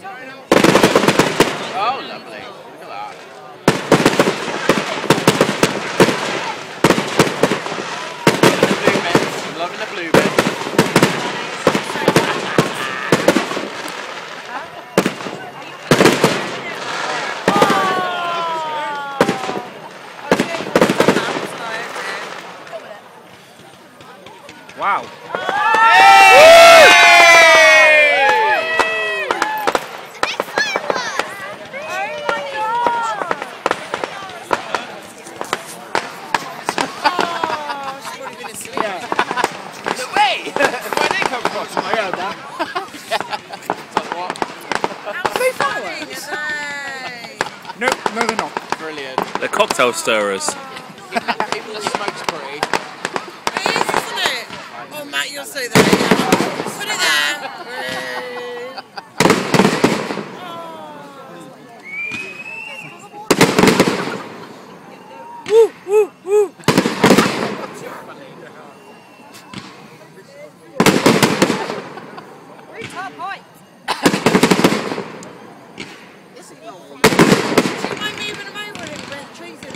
Oh, lovely. Look at that. I'm loving the blue bits. Wow. No, they're not. Brilliant. They're cocktail stirrers. Even the smoke's pretty. It is, isn't it? Oh, Matt, you're so there. Put it there. Woo, woo, woo. Torpoint. Do you mind moving them over a little bit? Trees in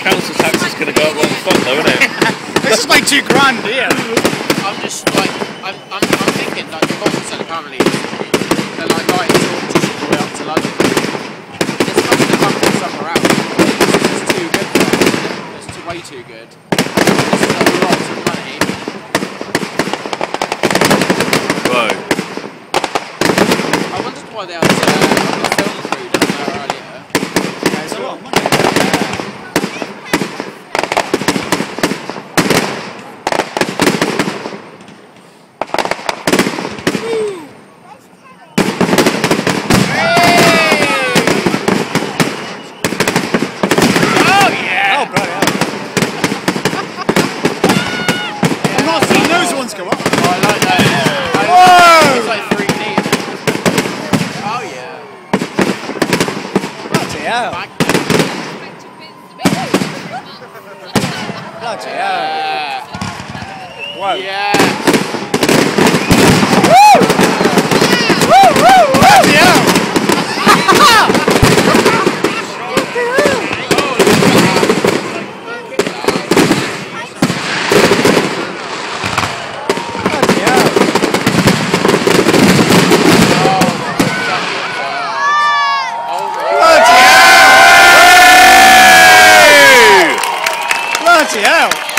Council tax is going to go up one foot though, isn't it? This is like $2 grand here. I'm just like, I'm thinking like the Bolton apparently, they're like lighting torches all the way up to London. There's something to come from somewhere else. This is too good for us. It's way too good. This is a lot of money. Whoa. I wondered why they had a film crew down there earlier. There's a lot of money. Go up. Oh, I like that. Whoa! It's like 3D. Oh yeah. Bloody hell. Bloody hell. Whoa. Yeah. Woo! Woo! Woo! Bloody hell. Bloody hell.